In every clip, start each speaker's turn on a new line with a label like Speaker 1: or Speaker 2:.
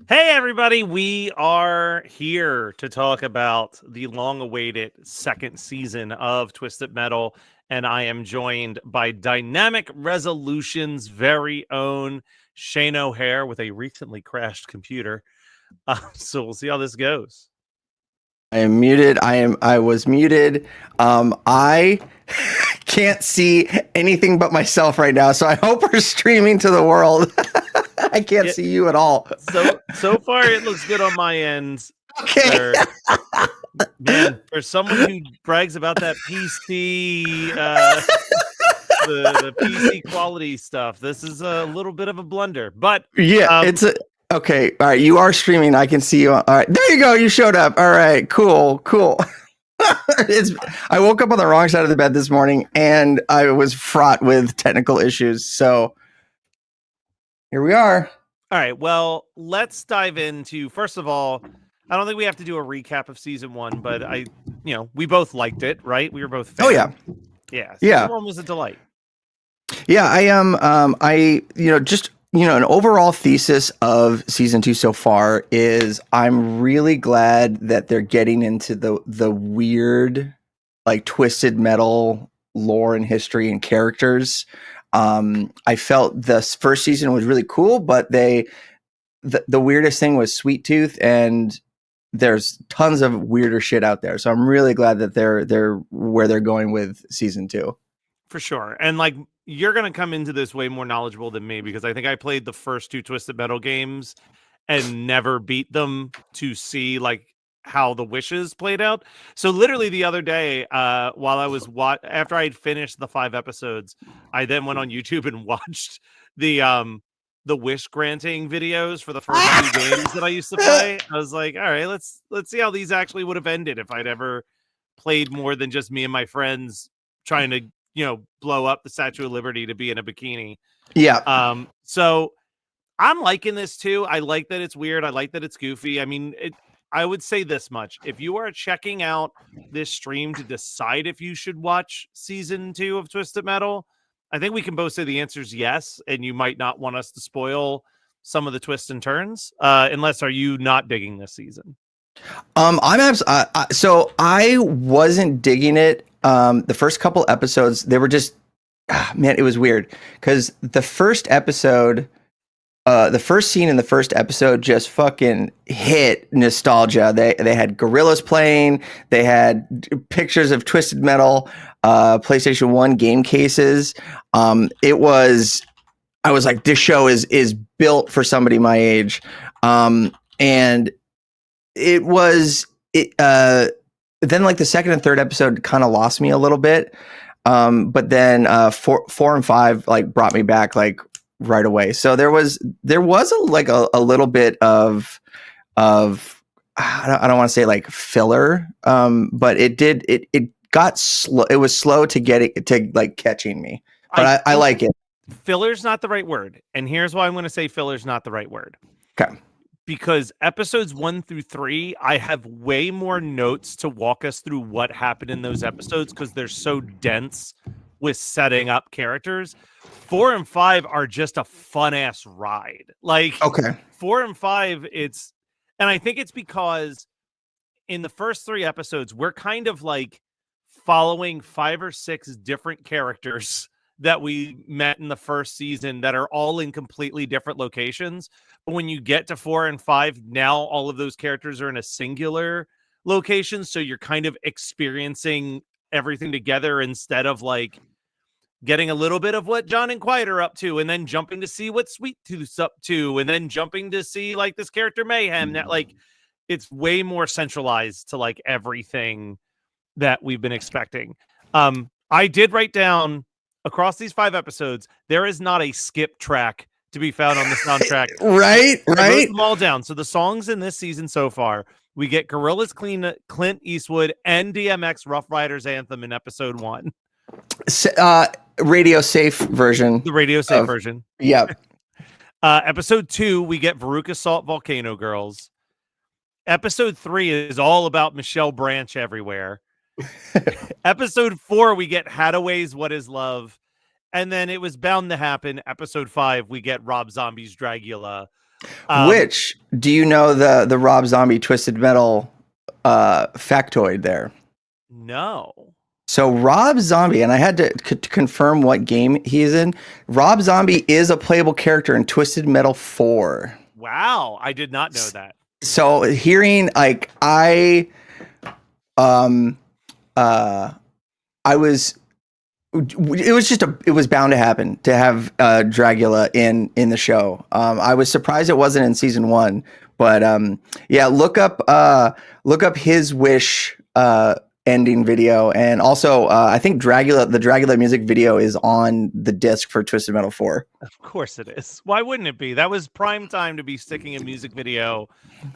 Speaker 1: Hey, everybody. We are here to talk about the long awaited second season of Twisted Metal. And I am joined by Dynamic Resolution's very own Shane O'Hare with a recently crashed computer. So we'll see how this goes.
Speaker 2: I am muted. I was muted. I can't see anything but myself right now, so I hope we're streaming to the world. I can't see you at all.
Speaker 1: So far it looks good on my end.
Speaker 2: Okay.
Speaker 1: Man, for someone who brags about that PC the PC quality stuff, this is a little bit of a blunder. But
Speaker 2: Yeah, okay. All right, you are streaming. I can see you. All right, there you go. You showed up. All right, cool. I woke up on the wrong side of the bed this morning, and I was fraught with technical issues. So here we are.
Speaker 1: All right, well, let's dive into, first of all, I don't think we have to do a recap of season one, but we both liked it, right? We were both fans.
Speaker 2: Oh yeah.
Speaker 1: Yeah.
Speaker 2: Yeah.
Speaker 1: Season one was a delight.
Speaker 2: Yeah, I am. An overall thesis of season 2 so far is I'm really glad that they're getting into the weird, like twisted metal lore and history and characters. I felt this first season was really cool, but the weirdest thing was Sweet Tooth, and there's tons of weirder shit out there. So I'm really glad that they're where they're going with season 2.
Speaker 1: For sure. And like, you're going to come into this way more knowledgeable than me, because I think I played the first two Twisted Metal games and never beat them to see like how the wishes played out. So literally the other day, while I was after I'd finished the 5 episodes, I then went on YouTube and watched the wish granting videos for the first 2 games that I used to play. I was like, all right, let's see how these actually would have ended if I'd ever played more than just me and my friends trying to blow up the Statue of Liberty to be in a bikini.
Speaker 2: Yeah.
Speaker 1: So I'm liking this too. I like that it's weird. I like that it's goofy. I mean, I would say this much. If you are checking out this stream to decide if you should watch season 2 of Twisted Metal, I think we can both say the answer is yes, and you might not want us to spoil some of the twists and turns. Unless, are you not digging this season?
Speaker 2: So I wasn't digging it. The first couple episodes, they were just, man, it was weird because the first scene in the first episode just fucking hit nostalgia. They had gorillas playing. They had pictures of Twisted Metal, PlayStation 1 game cases. I was like, this show is built for somebody my age. And it was then like the second and third episode kind of lost me a little bit, but then 4 and 5 like brought me back like right away. So there was a little bit of I don't want to say like filler, but it got slow. It was slow to get it to like catching me, but I like it.
Speaker 1: Filler's not the right word, and here's why I'm going to say filler's not the right word.
Speaker 2: Okay.
Speaker 1: Because episodes 1 through 3, I have way more notes to walk us through what happened in those episodes because they're so dense with setting up characters. 4 and 5 are just a fun ass ride. Like,
Speaker 2: okay,
Speaker 1: 4 and 5, and I think it's because in the first 3 episodes, we're kind of like following 5 or 6 different characters that we met in the first season that are all in completely different locations. But when you get to 4 and 5, now all of those characters are in a singular location. So you're kind of experiencing everything together instead of like getting a little bit of what John and Quiet are up to, and then jumping to see what Sweet Tooth's up to, and then jumping to see like this character Mayhem. That like it's way more centralized to like everything that we've been expecting. I did write down across these 5 episodes, there is not a skip track to be found on the soundtrack.
Speaker 2: right.
Speaker 1: I wrote them all down. So the songs in this season so far, we get Gorillaz, Clint Eastwood, and DMX Rough Riders anthem in episode 1.
Speaker 2: Radio safe version.
Speaker 1: The radio safe version.
Speaker 2: Yep.
Speaker 1: Episode 2, we get Veruca Salt Volcano Girls. Episode 3 is all about Michelle Branch everywhere. Episode 4, we get Hadaway's What Is Love. And then it was bound to happen. Episode 5, we get Rob Zombie's Dragula.
Speaker 2: Which, do you know the Rob Zombie Twisted Metal factoid there?
Speaker 1: No.
Speaker 2: So Rob Zombie, and I had to confirm what game he's in. Rob Zombie is a playable character in Twisted Metal 4.
Speaker 1: Wow, I did not know that.
Speaker 2: So hearing like I was, it was bound to happen to have Dragula in the show. I was surprised it wasn't in season 1, but yeah, look up his Wish ending video, and also I think the Dragula music video is on the disc for Twisted Metal 4.
Speaker 1: Of course it is. Why wouldn't it be? That was prime time to be sticking a music video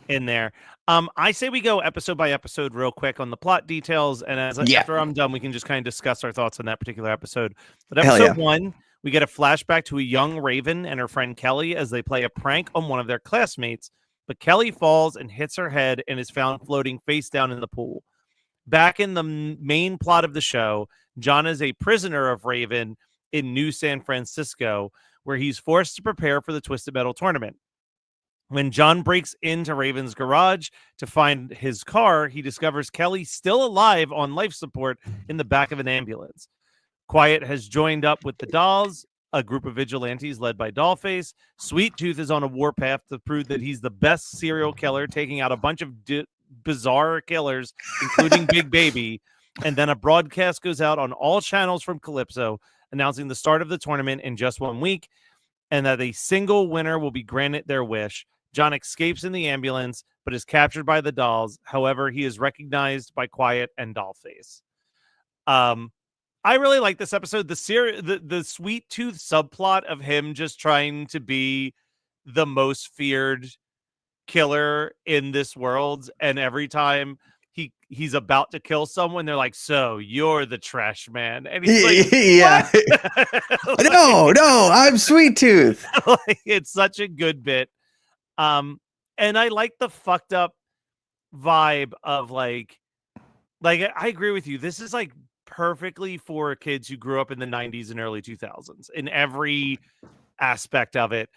Speaker 1: in there. I say we go episode by episode real quick on the plot details, and after I'm done, we can just kind of discuss our thoughts on that particular episode. But episode 1, we get a flashback to a young Raven and her friend Kelly as they play a prank on one of their classmates, but Kelly falls and hits her head and is found floating face down in the pool. Back in the main plot of the show, John is a prisoner of Raven in New San Francisco, where he's forced to prepare for the Twisted Metal tournament. When John breaks into Raven's garage to find his car, he discovers Kelly still alive on life support in the back of an ambulance. Quiet has joined up with the Dolls, a group of vigilantes led by Dollface. Sweet Tooth is on a warpath to prove that he's the best serial killer, taking out a bunch of bizarre killers, including Big Baby. And then a broadcast goes out on all channels from Calypso announcing the start of the tournament in just 1 week, and that a single winner will be granted their wish. John escapes in the ambulance, but is captured by the Dolls. However, he is recognized by Quiet and Dollface. I really like this episode. The Sweet Tooth subplot of him just trying to be the most feared killer in this world, and every time he's about to kill someone, they're like, "So you're the trash man," and he's like,
Speaker 2: "Yeah, like, no, I'm Sweet Tooth."
Speaker 1: Like, it's such a good bit, and I like the fucked up vibe of like I agree with you. This is like perfectly for kids who grew up in the 90s and early 2000s in every aspect of it.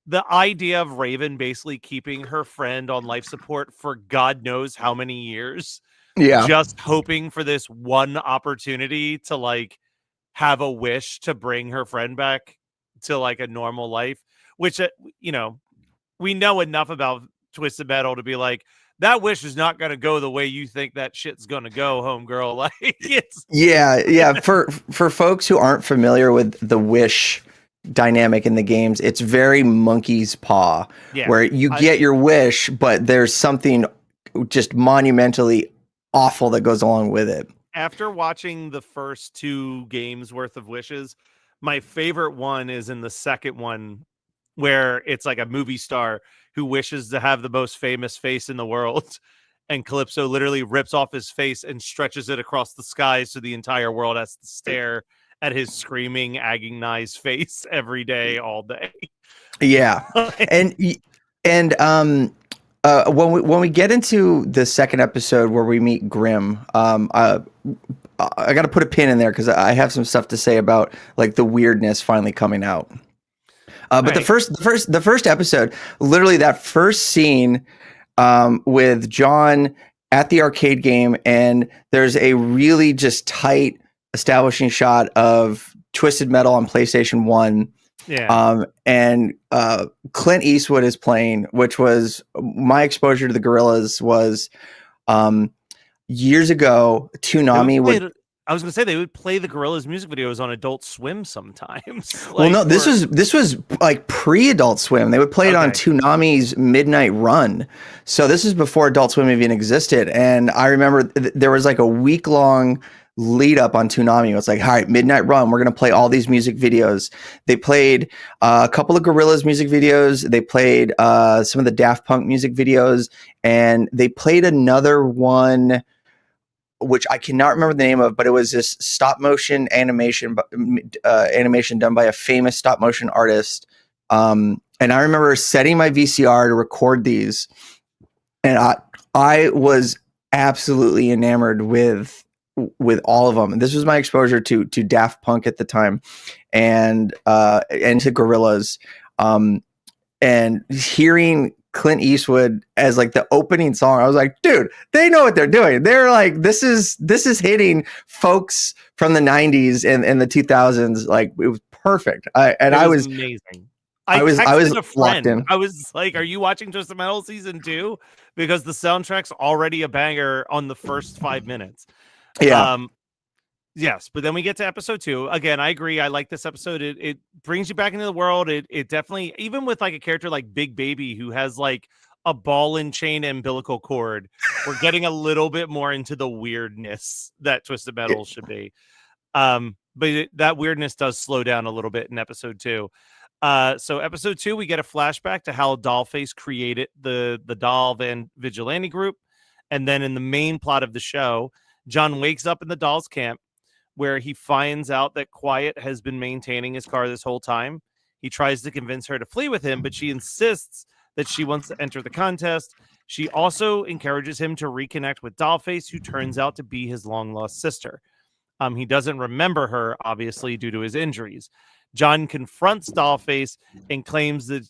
Speaker 1: The idea of Raven basically keeping her friend on life support for God knows how many years, just hoping for this one opportunity to like have a wish to bring her friend back to like a normal life, which, you know, we know enough about Twisted Metal to be like, that wish is not going to go the way you think that shit's going to go, homegirl. Like, it's
Speaker 2: for folks who aren't familiar with the wish dynamic in the games, it's very monkey's paw, where you get your wish, but there's something just monumentally awful that goes along with it.
Speaker 1: After watching the first 2 games worth of wishes, my favorite one is in the second one, where it's like a movie star who wishes to have the most famous face in the world, and Calypso literally rips off his face and stretches it across the sky so the entire world has to stare at his screaming, agonized face every day, all day.
Speaker 2: Yeah. and when we get into the second episode where we meet Grim, I got to put a pin in there because I have some stuff to say about like the weirdness finally coming out. But the first episode, literally that first scene with John at the arcade game, and there's a really just tight establishing shot of Twisted Metal on PlayStation 1. And Clint Eastwood is playing, which was my exposure to the Gorillaz was years ago. Toonami would.
Speaker 1: I was going to say they would play the Gorillaz music videos on Adult Swim sometimes.
Speaker 2: Well, no, this was like pre-Adult Swim. They would play it on Toonami's Midnight Run. So this is before Adult Swim even existed. And I remember there was like a week-long lead up on Toonami. It was like, all right, Midnight Run, we're going to play all these music videos. They played a couple of Gorillaz music videos. They played some of the Daft Punk music videos. And they played another one, which I cannot remember the name of, but it was this stop motion animation done by a famous stop motion artist. And I remember setting my VCR to record these, and I was absolutely enamored with all of them. And this was my exposure to Daft Punk at the time, and to Gorillaz. and hearing Clint Eastwood as like the opening song, I was like, dude, they know what they're doing. They're like, this is hitting folks from the 90s and the 2000s. Like, it was perfect. I was
Speaker 1: amazing.
Speaker 2: I was
Speaker 1: texted a
Speaker 2: locked in.
Speaker 1: friend. I was like, "Are you watching Twisted Metal season 2?" Because the soundtrack's already a banger on the first 5 minutes.
Speaker 2: Yeah.
Speaker 1: Yes, but then we get to episode 2. Again, I agree. I like this episode. It brings you back into the world. It definitely, even with like a character like Big Baby who has like a ball and chain umbilical cord, we're getting a little bit more into the weirdness that Twisted Metal should be. But that weirdness does slow down a little bit in episode 2. So episode 2, we get a flashback to how Dollface created the Doll Van Vigilante group. And then in the main plot of the show, John wakes up in the Dolls camp where he finds out that Quiet has been maintaining his car this whole time. He tries to convince her to flee with him, but she insists that she wants to enter the contest. She also encourages him to reconnect with Dollface, who turns out to be his long-lost sister. He doesn't remember her, obviously, due to his injuries. John confronts Dollface and claims that,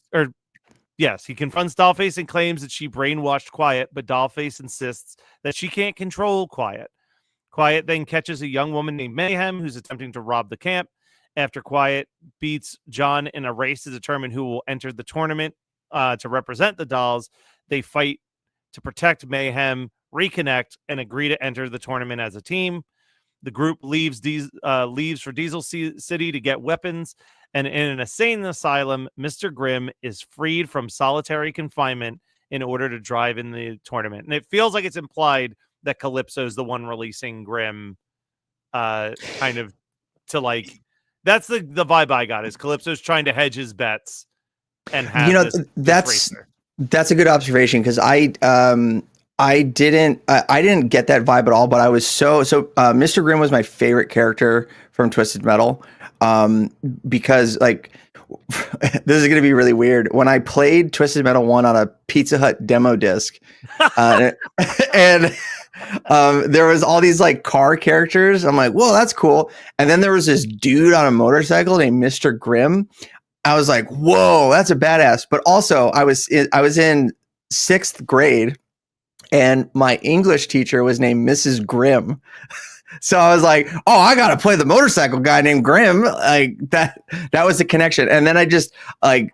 Speaker 1: he confronts Dollface and claims that she brainwashed Quiet, but Dollface insists that she can't control Quiet. Quiet then catches a young woman named Mayhem who's attempting to rob the camp. After Quiet beats John in a race to determine who will enter the tournament to represent the dolls, they fight to protect Mayhem, reconnect, and agree to enter the tournament as a team. The group leaves for Diesel City to get weapons, and in an insane asylum, Mr. Grimm is freed from solitary confinement in order to drive in the tournament. And it feels like it's implied that Calypso's the one releasing Grimm, kind of to like, that's the vibe I got, is Calypso's trying to hedge his bets and have
Speaker 2: that's a good observation, because I didn't get that vibe at all, but I was Mr. Grimm was my favorite character from Twisted Metal, because like this is going to be really weird. When I played Twisted Metal 1 on a Pizza Hut demo disc, and there was all these like car characters, I'm like, whoa, that's cool. And then there was this dude on a motorcycle named Mr. Grimm. I was like, whoa, that's a badass. But also I was in 6th grade, and my English teacher was named Mrs. Grimm. So I was like, oh, I got to play the motorcycle guy named Grimm. Like that was the connection. And then I just like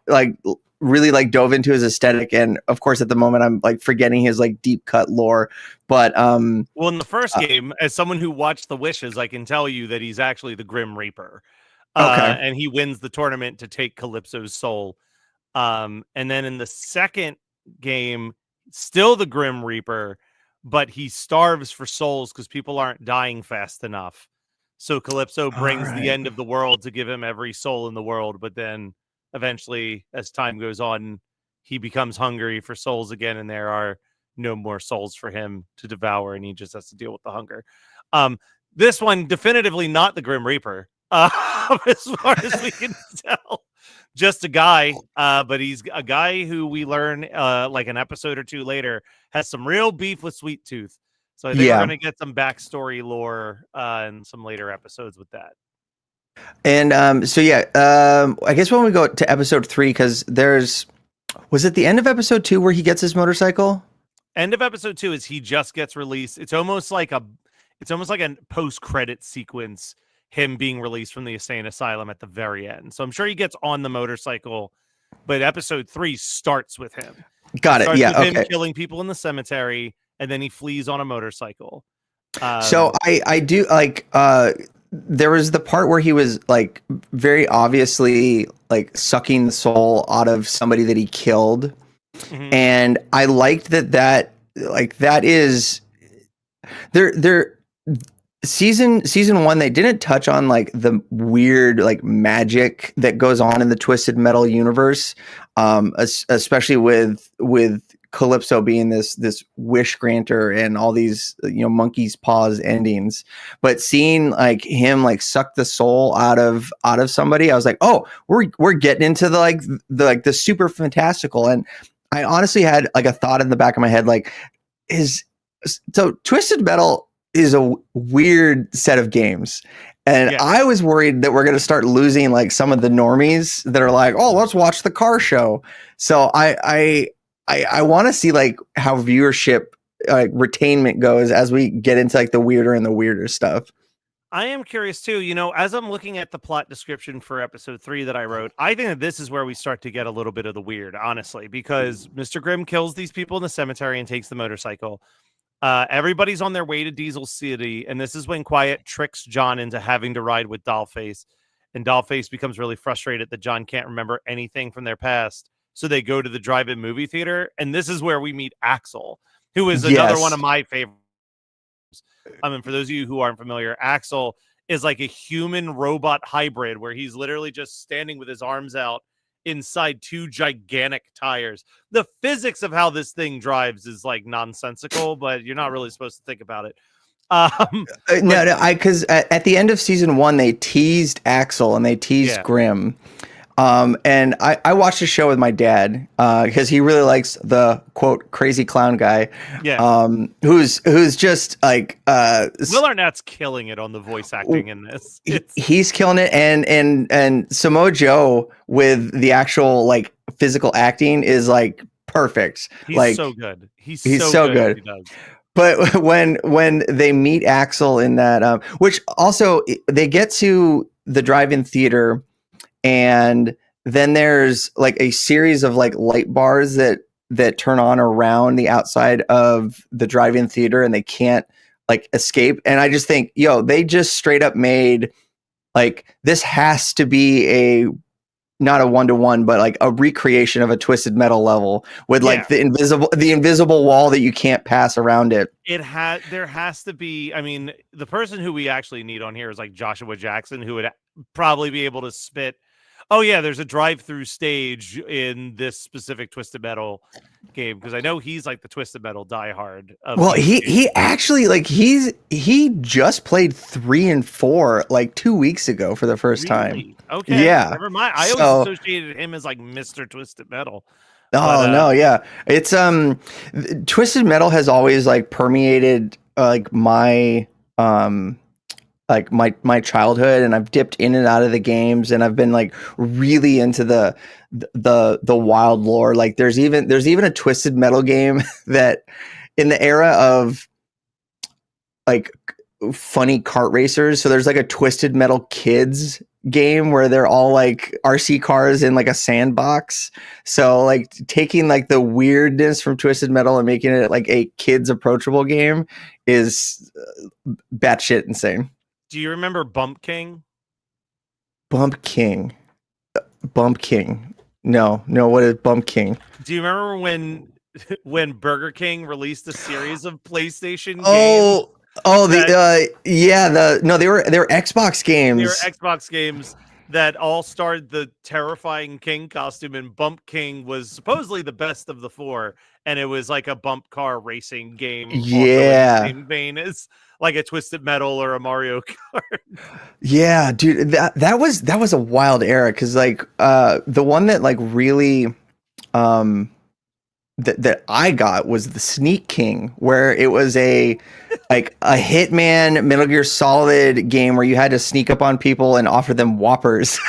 Speaker 2: really like dove into his aesthetic. And of course, at the moment, I'm like forgetting his like deep cut lore. But
Speaker 1: well, in the first game, as someone who watched The Wishes, I can tell you that he's actually the Grim Reaper.
Speaker 2: Okay.
Speaker 1: And he wins the tournament to take Calypso's soul. And then in the second game, still the Grim Reaper, but he starves for souls because people aren't dying fast enough. So Calypso brings the end of the world to give him every soul in the world. But then eventually, as time goes on, he becomes hungry for souls again, and there are no more souls for him to devour, and he just has to deal with the hunger. This one, definitively not the Grim Reaper, as far as we can tell. Just a guy, but he's a guy who we learn like an episode or two later has some real beef with Sweet Tooth. So I think we're going to get some backstory lore in some later episodes with that.
Speaker 2: And I guess when we go to episode 3, because was it the end of episode 2 where he gets his motorcycle?
Speaker 1: End of episode 2 is he just gets released. It's almost like a post-credit sequence, him being released from the insane asylum at the very end. So I'm sure he gets on the motorcycle, but episode 3 starts with him.
Speaker 2: Got it. Yeah.
Speaker 1: With him killing people in the cemetery, and then he flees on a motorcycle.
Speaker 2: So I do like, there was the part where he was like very obviously like sucking the soul out of somebody that he killed. Mm-hmm. And I liked that is there. Season 1, they didn't touch on like the weird like magic that goes on in the Twisted Metal universe, especially with Calypso being this wish granter and all these monkey's paws endings. But seeing like him like suck the soul out of somebody, I was like, oh, we're getting into the super fantastical. And I honestly had like a thought in the back of my head, like, so Twisted Metal is a weird set of games, And
Speaker 1: Yeah.
Speaker 2: I was worried that we're going to start losing like some of the normies that are like, oh, let's watch the car show. So I want to see like how viewership retainment goes as we get into like the weirder and the weirder stuff.
Speaker 1: I am curious too. As I'm looking at the plot description for episode 3 that I wrote, I think that this is where we start to get a little bit of the weird, honestly, because Mr. Grimm kills these people in the cemetery and takes the motorcycle. Everybody's on their way to Diesel City, and this is when Quiet tricks John into having to ride with Dollface, and Dollface becomes really frustrated that John can't remember anything from their past, so they go to the drive-in movie theater, and this is where we meet Axel, who is another one of my favorites. I mean, for those of you who aren't familiar, Axel is like a human robot hybrid where he's literally just standing with his arms out inside 2 gigantic tires. The physics of how this thing drives is like nonsensical, but you're not really supposed to think about it.
Speaker 2: Because at the end of season 1, they teased Axel and they teased Grimm. And I watched a show with my dad because he really likes the quote crazy clown guy.
Speaker 1: Yeah.
Speaker 2: Who's just like
Speaker 1: Will Arnett's killing it on the voice acting in this.
Speaker 2: He's killing it, and Samoa Joe with the actual like physical acting is like perfect.
Speaker 1: He's
Speaker 2: like
Speaker 1: so good. He's
Speaker 2: so good.
Speaker 1: He does.
Speaker 2: But when they meet Axel in that, which also they get to the drive-in theater. And then there's like a series of like light bars that turn on around the outside of the drive-in theater, and they can't like escape. And I just think, they just straight up made like this has to be not a 1-to-1, but like a recreation of a Twisted Metal level with like the invisible wall that you can't pass around it.
Speaker 1: There has to be. I mean, the person who we actually need on here is like Joshua Jackson, who would probably be able to spit. Oh yeah, there's a drive-through stage in this specific Twisted Metal game because I know he's like the Twisted Metal diehard.
Speaker 2: Well, he actually like he just played 3 and 4 like 2 weeks ago for the first time.
Speaker 1: Okay,
Speaker 2: yeah.
Speaker 1: Never mind. I always associated him as like Mr. Twisted Metal.
Speaker 2: No, yeah, it's Twisted Metal has always like permeated like my my childhood, and I've dipped in and out of the games, and I've been like really into the wild lore. Like there's even a Twisted Metal game that in the era of like funny kart racers. So there's like a Twisted Metal Kids game where they're all like RC cars in like a sandbox. So like taking like the weirdness from Twisted Metal and making it like a kids approachable game is batshit insane.
Speaker 1: Do you remember Bump King?
Speaker 2: Bump King. No. What is Bump King?
Speaker 1: Do you remember when Burger King released a series of PlayStation games?
Speaker 2: They were Xbox games.
Speaker 1: They were Xbox games that all starred the terrifying King costume, and Bump King was supposedly the best of the 4, and it was like a bump car racing game.
Speaker 2: Yeah,
Speaker 1: in the same vein as like a Twisted Metal or a Mario Kart.
Speaker 2: Yeah, dude, that was a wild era because like the one that like really that I got was the Sneak King, where it was a Hitman Metal Gear Solid game where you had to sneak up on people and offer them Whoppers.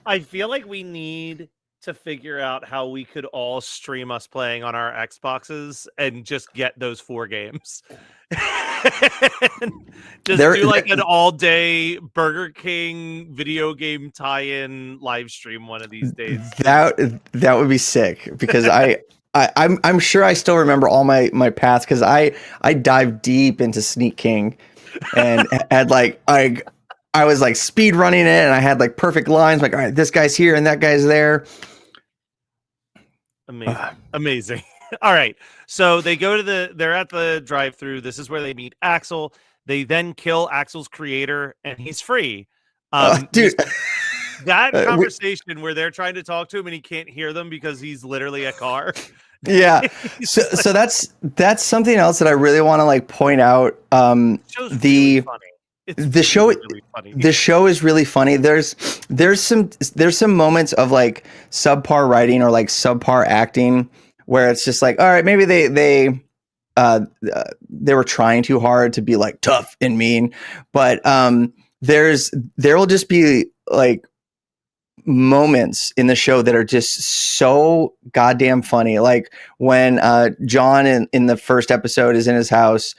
Speaker 1: I feel like we need to figure out how we could all stream us playing on our Xboxes and just get those 4 games. Do like an all-day Burger King video game tie-in live stream one of these days.
Speaker 2: That would be sick because I'm sure I still remember all my paths because I dived deep into Sneak King and had like I was like speed running it, and I had like perfect lines like, all right, this guy's here and that guy's there.
Speaker 1: Amazing. All right. So they're at the drive-through. This is where they meet Axel. They then kill Axel's creator and he's free.
Speaker 2: Dude,
Speaker 1: that conversation where they're trying to talk to him and he can't hear them because he's literally a car.
Speaker 2: Yeah. So that's something else that I really want to like point out.
Speaker 1: Really funny.
Speaker 2: The show is really funny. There's some moments of like subpar writing or like subpar acting where it's just like, all right, maybe they were trying too hard to be like tough and mean, but there will just be like moments in the show that are just so goddamn funny. Like when John in the first episode is in his house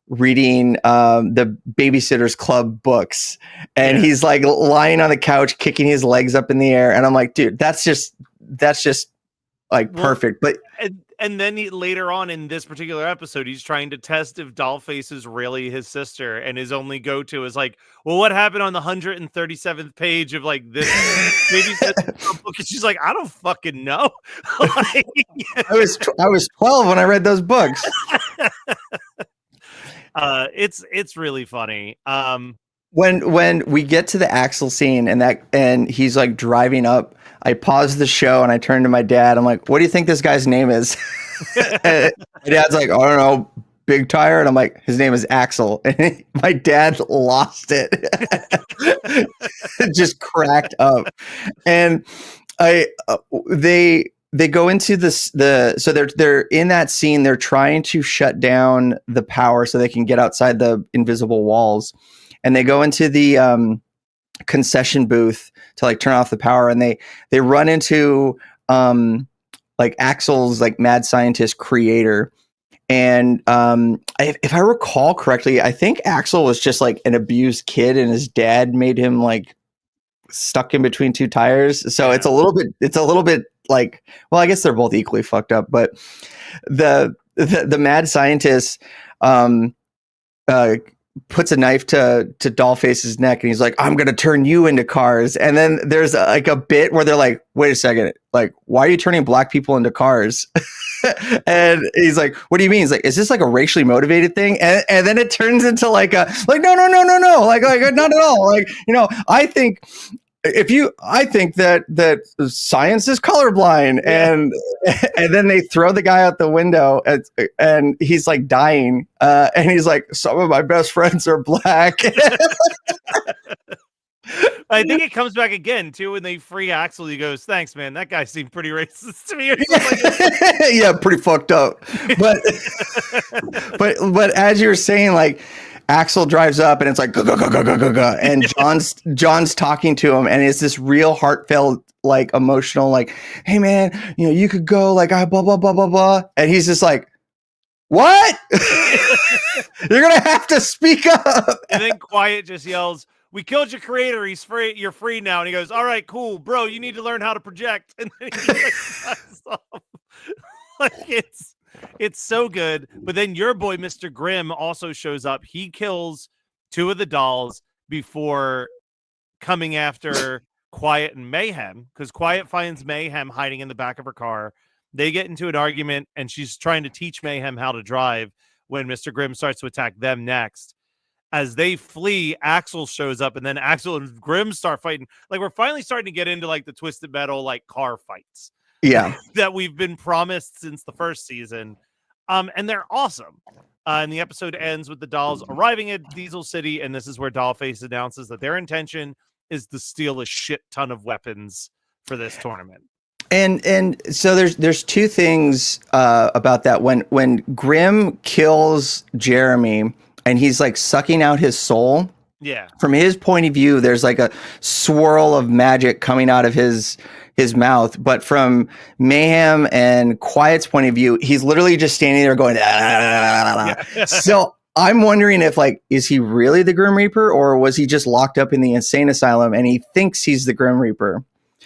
Speaker 2: reading the Babysitter's Club books, and he's like lying on the couch kicking his legs up in the air, and I'm like, dude, that's just like perfect. But
Speaker 1: and then later on in this particular episode, he's trying to test if Dollface is really his sister, and his only go-to is like, well, what happened on the 137th page of like this book? And she's like, I don't fucking know. Like,
Speaker 2: I was 12 when I read those books.
Speaker 1: It's really funny.
Speaker 2: When we get to the Axel scene and he's like driving up, I pause the show and I turn to my dad. I'm like, what do you think this guy's name is? And my dad's like, I don't know, Big Tire. And I'm like, his name is Axel. And my dad lost it. Just cracked up. And they go into so they're in that scene. They're trying to shut down the power so they can get outside the invisible walls. And they go into the concession booth to like turn off the power, and they run into like Axel's like mad scientist creator. And if I recall correctly, I think Axel was just like an abused kid, and his dad made him like stuck in between two tires. So it's a little bit like, well, I guess they're both equally fucked up, but the mad scientist puts a knife to Dollface's neck, and he's like, I'm gonna turn you into cars. And then there's like a bit where they're like, wait a second, like, why are you turning black people into cars? And he's like, what do you mean? He's like, is this like a racially motivated thing? And then it turns into like no, like not at all. Like, you know, I think that science is colorblind, and then they throw the guy out the window, and he's like dying, and he's like, some of my best friends are black.
Speaker 1: I think it comes back again too when they free Axel. He goes, "Thanks, man. That guy seemed pretty racist to me." Or like
Speaker 2: yeah, pretty fucked up. But but as you're saying, like, Axel drives up and it's like, and John's talking to him, and it's this real heartfelt, like emotional, like, hey man, you know, you could go, like, blah blah blah blah blah, and he's just like, what? You're gonna have to speak up.
Speaker 1: And then Quiet just yells, we killed your creator. He's free. You're free now. And he goes, all right, cool, bro. You need to learn how to project. And then he like it's so good. But then your boy, Mr. Grimm, also shows up. He kills two of the dolls before coming after Quiet and Mayhem, because Quiet finds Mayhem hiding in the back of her car. They get into an argument, and she's trying to teach Mayhem how to drive when Mr. Grimm starts to attack them next. As they flee, Axel shows up, and then Axel and Grimm start fighting. Like, we're finally starting to get into like the Twisted Metal, like, car fights.
Speaker 2: Yeah.
Speaker 1: That we've been promised since the first season. And they're awesome. And the episode ends with the dolls arriving at Diesel City, and this is where Dollface announces that their intention is to steal a shit ton of weapons for this tournament.
Speaker 2: And so there's two things about that. When Grimm kills Jeremy, and he's like sucking out his soul.
Speaker 1: Yeah.
Speaker 2: From his point of view, there's like a swirl of magic coming out of his mouth. But from Mayhem and Quiet's point of view, he's literally just standing there going, yeah. So I'm wondering if, like, is he really the Grim Reaper, or was he just locked up in the insane asylum and he thinks he's the Grim Reaper?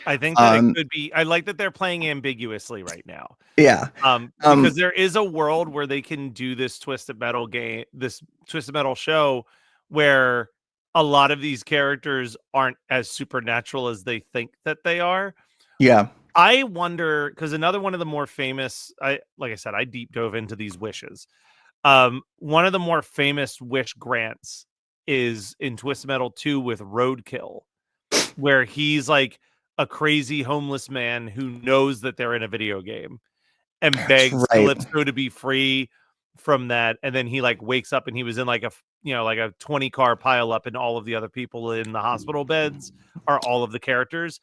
Speaker 1: I think that it could be. I like that they're playing ambiguously right now.
Speaker 2: Yeah.
Speaker 1: Because there is a world where they can do this Twisted Metal game, this Twisted Metal show, where a lot of these characters aren't as supernatural as they think that they are.
Speaker 2: Yeah.
Speaker 1: I wonder, because another one of the more famous, like I said, I deep dove into these wishes. One of the more famous wish grants is in Twisted Metal 2 with Roadkill, where he's like a crazy homeless man who knows that they're in a video game and begs Calypso to be free from that. And then he like wakes up and he was in like a 20 car pile up, and all of the other people in the hospital beds are all of the characters.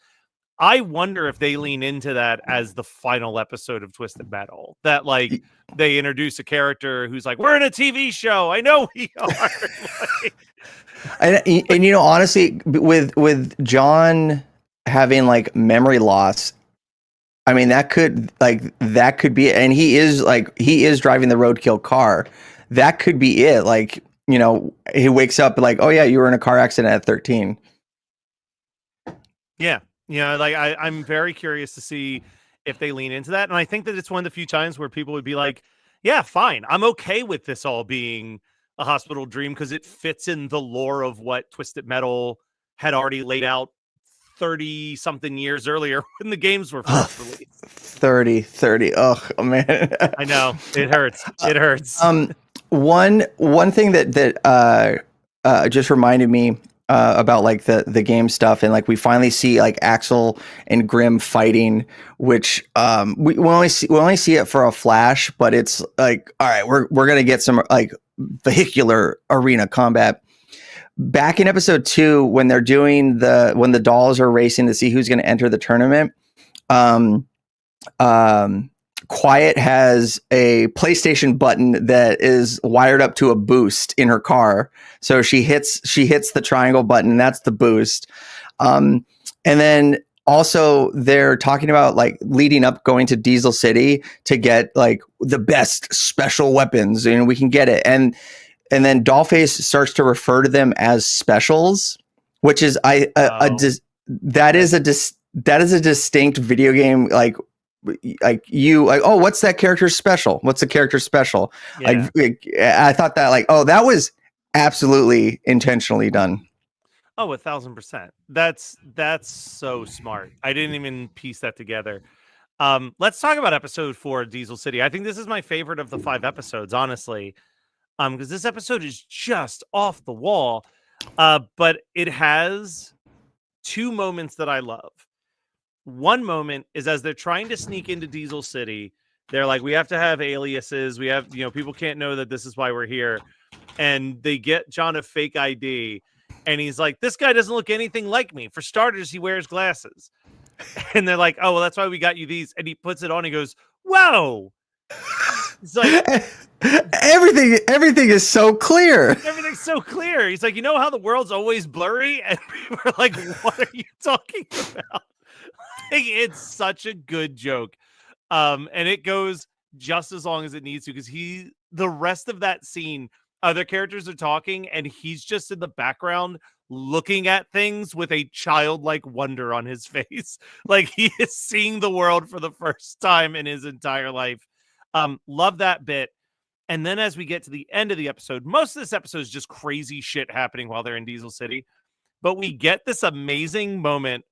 Speaker 1: I wonder if they lean into that as the final episode of Twisted Metal. That like they introduce a character who's like, "We're in a TV show. I know we are." Like,
Speaker 2: and you know, honestly, with John having like memory loss, I mean that could be it. And he is driving the roadkill car. That could be it. Like, you know, he wakes up like, oh yeah, you were in a car accident at 13.
Speaker 1: yeah. Like I'm very curious to see if they lean into that. And I think that it's one of the few times where people would be like, yeah, fine. I'm okay with this all being a hospital dream because it fits in the lore of what Twisted Metal had already laid out 30 something years earlier when the games were first released.
Speaker 2: 30. Oh man.
Speaker 1: I know. It hurts. It hurts.
Speaker 2: One thing that just reminded me about like the game stuff, and like we finally see like Axel and Grim fighting, which we only see it for a flash, but it's like, all right, we're gonna get some like vehicular arena combat. Back in episode 2, when they're doing when the dolls are racing to see who's going to enter the tournament, Quiet has a PlayStation button that is wired up to a boost in her car. So she hits the triangle button, and that's the boost. And then also they're talking about like leading up going to Diesel City to get like the best special weapons, and we can get it. And then Dollface starts to refer to them as specials, which is that is a distinct video game like oh, what's that character's special? What's the character's special? Yeah. I thought that like, oh, that was absolutely intentionally done.
Speaker 1: Oh, 1,000%. That's so smart. I didn't even piece that together. Let's talk about episode 4, Diesel City. I think this is my favorite of the 5 episodes, honestly. Because this episode is just off the wall. But it has 2 moments that I love. One moment is as they're trying to sneak into Diesel City. They're like, we have to have aliases. We have, people can't know that this is why we're here. And they get John a fake ID. And he's like, this guy doesn't look anything like me. For starters, he wears glasses. And they're like, oh, well, that's why we got you these. And he puts it on. He goes, whoa. It's like
Speaker 2: everything is so clear.
Speaker 1: Everything's so clear. He's like, you know how the world's always blurry? And people are like, what are you talking about? It's such a good joke. And it goes just as long as it needs to, because the rest of that scene, other characters are talking and he's just in the background looking at things with a childlike wonder on his face. Like he is seeing the world for the first time in his entire life. Love that bit. And then as we get to the end of the episode, most of this episode is just crazy shit happening while they're in Diesel City. But we get this amazing moment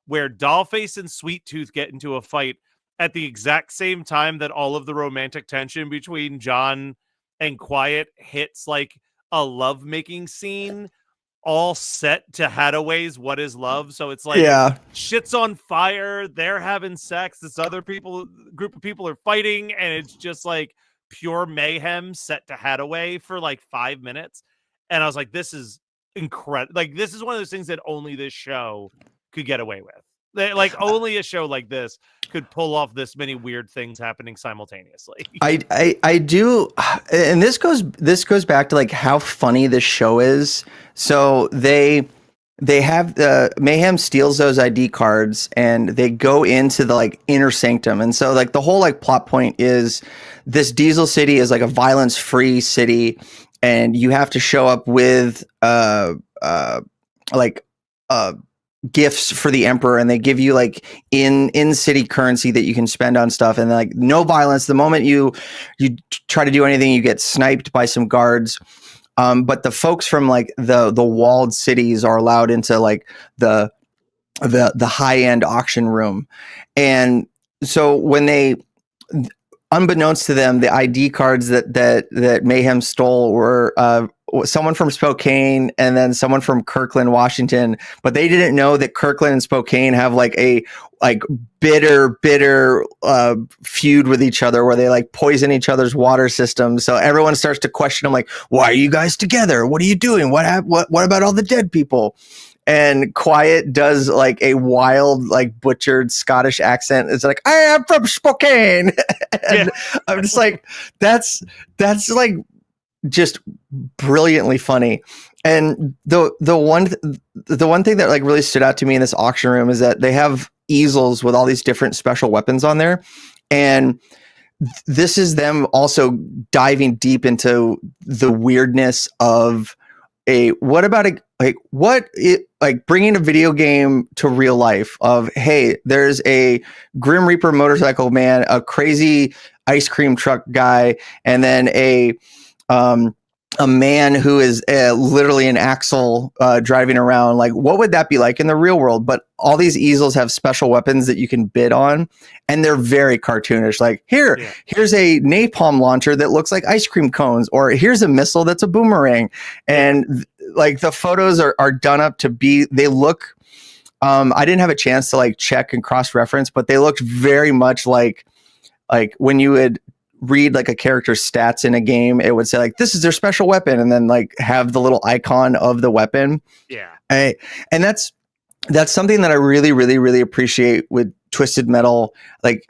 Speaker 1: where Dollface and Sweet Tooth get into a fight at the exact same time that all of the romantic tension between John and Quiet hits like a lovemaking scene, all set to Hadaway's What Is Love. So it's like, shit's on fire. They're having sex. This other group of people are fighting. And it's just like pure mayhem set to Hadaway for like 5 minutes. And I was like, this is incredible. Like, this is one of those things that only this show could get away with. Like only a show like this could pull off this many weird things happening simultaneously.
Speaker 2: I do, and this goes back to like how funny this show is. So they have Mayhem steals those ID cards and they go into the like inner sanctum. And so like the whole like plot point is this Diesel City is like a violence free city, and you have to show up with gifts for the Emperor, and they give you like in city currency that you can spend on stuff, and like no violence. The moment you try to do anything, you get sniped by some guards. But the folks from like the walled cities are allowed into like the high end auction room, and so when they, unbeknownst to them, the ID cards that Mayhem stole were someone from Spokane and then someone from Kirkland, Washington. But they didn't know that Kirkland and Spokane have like a bitter feud with each other, where they like poison each other's water systems. So everyone starts to question them, like, why are you guys together? What are you doing? What about all the dead people? and Quiet does like a wild, like butchered Scottish accent. It's like, I am from Spokane. And I'm just like, that's like just brilliantly funny. And the one thing that like really stood out to me in this auction room is that they have easels with all these different special weapons on there, and this is them also diving deep into the weirdness of bringing a video game to real life. Of, hey, there's a Grim Reaper motorcycle man, a crazy ice cream truck guy, and then a man who is literally an axle driving around. Like, what would that be like in the real world? But all these easels have special weapons that you can bid on, and they're very cartoonish. Like, here's a napalm launcher that looks like ice cream cones, or here's a missile that's a boomerang. And like the photos are done up to be, they look, I didn't have a chance to like check and cross-reference, but they looked very much like when you would read like a character's stats in a game, it would say like, this is their special weapon, and then like have the little icon of the weapon. And that's something that I really, really, really appreciate with Twisted Metal. Like,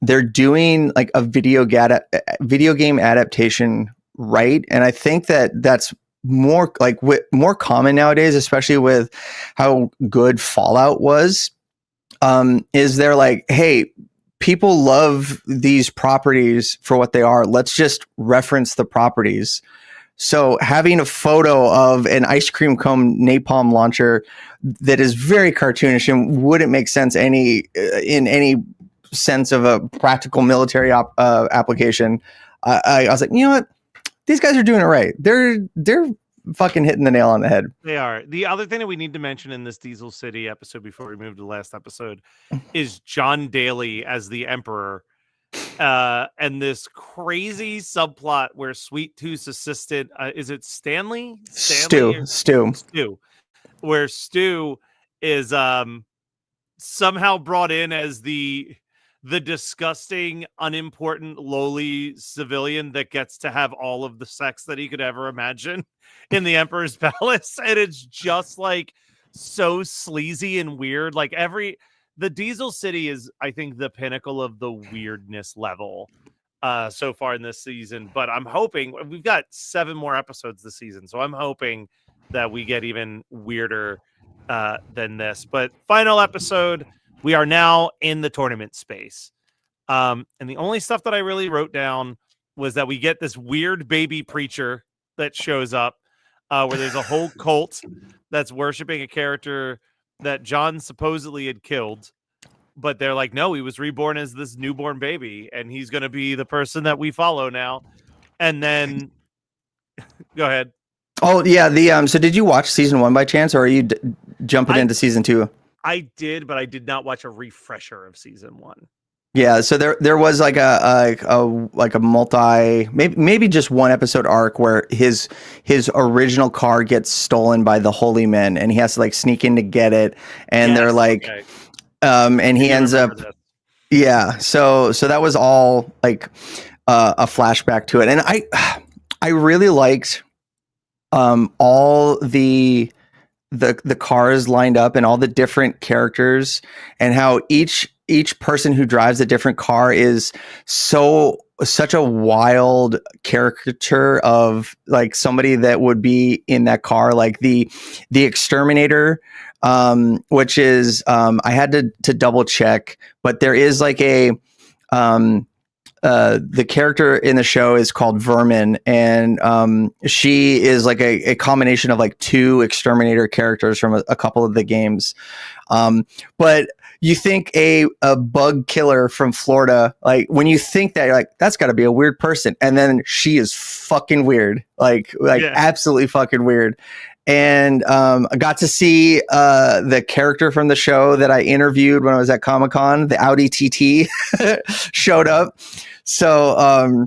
Speaker 2: they're doing like a video game adaptation right, and I think that that's more like more common nowadays, especially with how good Fallout was. Is they're like, hey, people love these properties for what they are. Let's just reference the properties. So having a photo of an ice cream cone napalm launcher that is very cartoonish and wouldn't make sense in any sense of a practical military application, I was like, you know what? These guys are doing it right. They're fucking hitting the nail on the head.
Speaker 1: They are. The other thing that we need to mention in this Diesel City episode before we move to the last episode is John Daly as the Emperor. And this crazy subplot where Sweet Tooth's assistant, is it Stanley?
Speaker 2: Stu.
Speaker 1: Where Stu is somehow brought in as the disgusting, unimportant, lowly civilian that gets to have all of the sex that he could ever imagine in the Emperor's Palace. And it's just like so sleazy and weird. Like the Diesel City is, I think, the pinnacle of the weirdness level so far in this season. But I'm hoping, we've got 7 more episodes this season, so I'm hoping that we get even weirder than this. But final episode, we are now in the tournament space. And the only stuff that I really wrote down was that we get this weird baby preacher that shows up, where there's a whole cult that's worshiping a character that John supposedly had killed. But they're like, no, he was reborn as this newborn baby, and he's going to be the person that we follow now. And then, go ahead.
Speaker 2: Oh yeah, so did you watch season 1 by chance, or are you jumping into season 2?
Speaker 1: I did, but I did not watch a refresher of season 1.
Speaker 2: Yeah, so there was like a multi, maybe just one episode arc where his original car gets stolen by the Holy Men, and he has to like sneak in to get it, and they're like, okay. And he ends up, so that was all like a flashback to it, and I really liked all the cars lined up and all the different characters, and how each person who drives a different car is such a wild caricature of like somebody that would be in that car. Like the exterminator, which is I had to double check, but there is like the character in the show is called Vermin, and she is like a combination of like 2 exterminator characters from a couple of the games. But you think a bug killer from Florida, like when you think that, you're like, that's got to be a weird person, and then she is fucking weird, like absolutely fucking weird. And I got to see the character from the show that I interviewed when I was at Comic-Con, the Audi TT, showed up. So,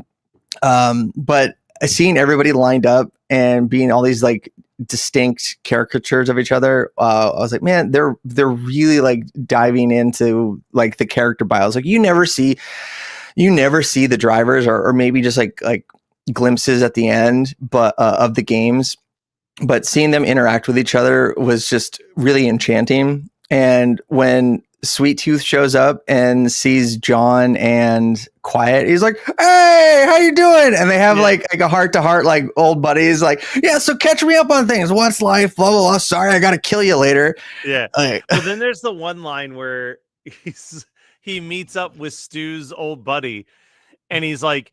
Speaker 2: but seeing everybody lined up and being all these like distinct caricatures of each other, I was like, man, they're really like diving into like the character bios. Like you never see the drivers, or maybe just like glimpses at the end, but of the games. but seeing them interact with each other was just really enchanting. And when Sweet Tooth shows up and sees John and Quiet, he's like, "Hey, how you doing?" And they have like a heart to heart, like old buddies. Like, "Yeah, so catch me up on things. What's life? Blah blah blah. Sorry, I gotta kill you later."
Speaker 1: Yeah. Well, then there's the one line where he meets up with Stu's old buddy, and he's like,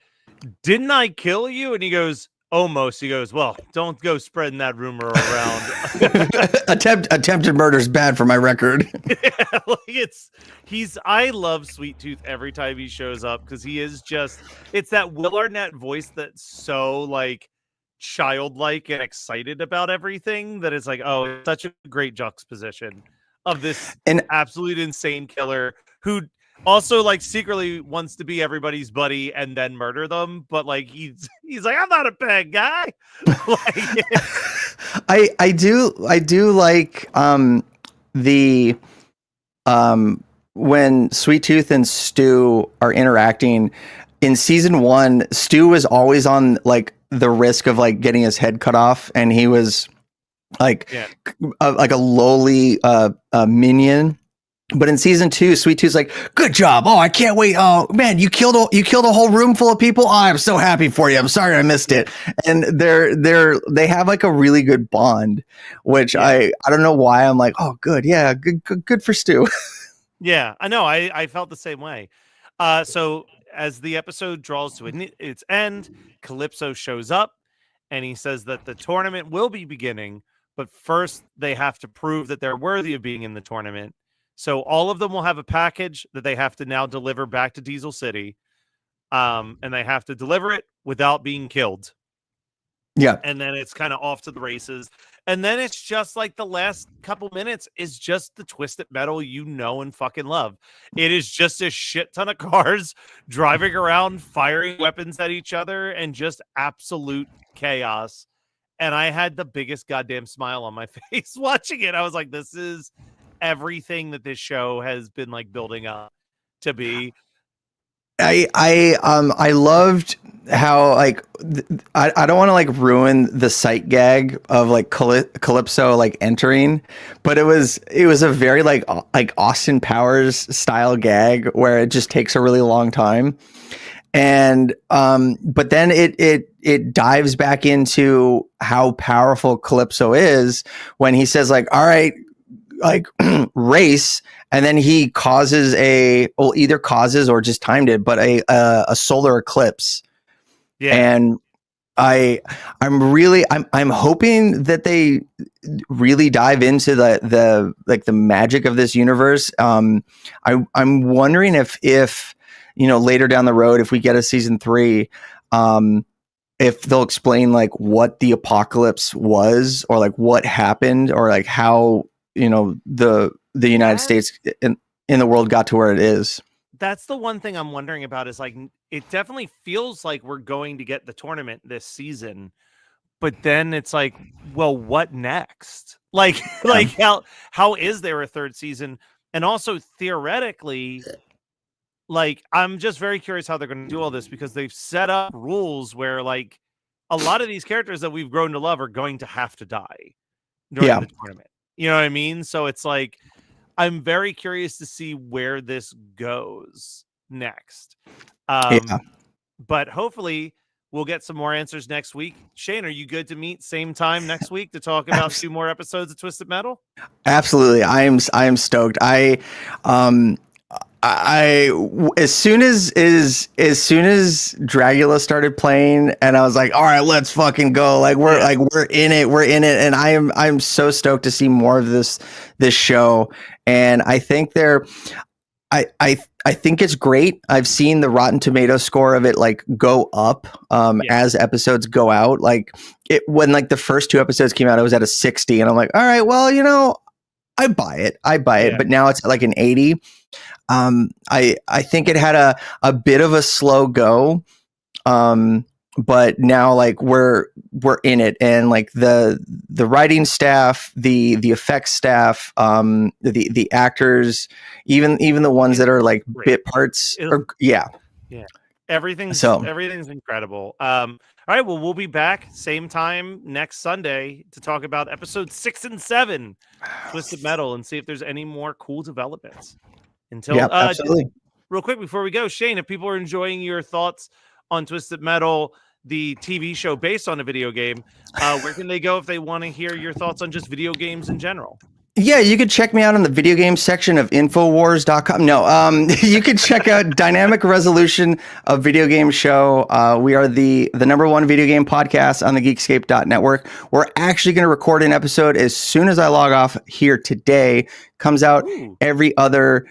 Speaker 1: "Didn't I kill you?" And he goes, "Almost." He goes, "Well, don't go spreading that rumor around."
Speaker 2: Attempted murder is bad for my record.
Speaker 1: Yeah, like I love Sweet Tooth every time he shows up because he is just, it's that Will Arnett voice that's so like childlike and excited about everything that it's like, oh, it's such a great juxtaposition of this absolute insane killer who also like secretly wants to be everybody's buddy and then murder them, but like he's like, I'm not a bad guy. Like,
Speaker 2: I do like the when Sweet Tooth and Stu are interacting in season 1, Stu was always on like the risk of like getting his head cut off, and he was like like a lowly minion. But in season 2, Sweet Tooth's like, "Good job! Oh, I can't wait! Oh man, you killed a whole room full of people. Oh, I'm so happy for you. I'm sorry I missed it." And they have like a really good bond, which I don't know why I'm like, oh, good, yeah, good for Stu.
Speaker 1: Yeah, I know. I felt the same way. So as the episode draws to its end, Calypso shows up, and he says that the tournament will be beginning, but first they have to prove that they're worthy of being in the tournament. So all of them will have a package that they have to now deliver back to Diesel City. And they have to deliver it without being killed.
Speaker 2: Yeah.
Speaker 1: And then it's kind of off to the races. And then it's just like the last couple minutes is just the Twisted Metal you know and fucking love. It is just a shit ton of cars driving around, firing weapons at each other, and just absolute chaos. And I had the biggest goddamn smile on my face watching it. I was like, this is everything that this show has been like building up to be.
Speaker 2: I loved how like I don't want to like ruin the sight gag of like Calypso like entering, but it was a very like Austin Powers style gag where it just takes a really long time. And but then it dives back into how powerful Calypso is when he says like, "All right, like race," and then he causes either causes or just timed it, but a solar eclipse. Yeah. And I'm hoping that they really dive into the like the magic of this universe. I'm wondering if later down the road, if we get a season 3, if they'll explain like what the apocalypse was, or like what happened, or like how the United States in the world got to where it is.
Speaker 1: That's the one thing I'm wondering about, is like, it definitely feels like we're going to get the tournament this season, but then it's like, well, what next? Like, like how is there a third season? And also theoretically, like, I'm just very curious how they're going to do all this, because they've set up rules where like a lot of these characters that we've grown to love are going to have to die during the tournament. You know what I mean? So it's like, I'm very curious to see where this goes next. But hopefully we'll get some more answers next week. Shane, are you good to meet same time next week to talk about 2 more episodes of Twisted Metal?
Speaker 2: Absolutely. I am stoked. I as soon as Dragula started playing, and I was like, all right, let's fucking go. Like we're in it. And I'm so stoked to see more of this show. And I think I think it's great. I've seen the Rotten Tomato score of it like go up as episodes go out. Like when like the first 2 episodes came out, it was at a 60, and I'm like, all right, well, I buy it. But now it's at like an 80. I think it had a bit of a slow go. But now like we're in it, and like the writing staff, the effects staff, the actors, even the ones that are like bit parts,
Speaker 1: Everything's
Speaker 2: So
Speaker 1: incredible. All right, well, we'll be back same time next Sunday to talk about episodes 6 and 7, Twisted Metal, and see if there's any more cool developments. Until
Speaker 2: yeah, absolutely.
Speaker 1: real quick before we go, Shane, if people are enjoying your thoughts on Twisted Metal, the TV show based on a video game, where can they go if they want to hear your thoughts on just video games in general?
Speaker 2: Yeah, you could check me out on the video game section of Infowars.com. No, you could check out Dynamic Resolution, a video game show. We are the number one video game podcast on the Geekscape.network. We're actually going to record an episode as soon as I log off here today. Comes out every other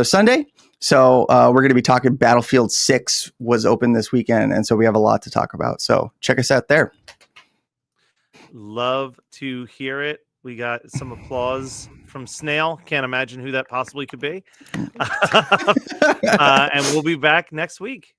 Speaker 2: Sunday. So we're going to be talking Battlefield 6 was open this weekend, and so we have a lot to talk about. So check us out there.
Speaker 1: Love to hear it. We got some applause from Snail. Can't imagine who that possibly could be. And we'll be back next week.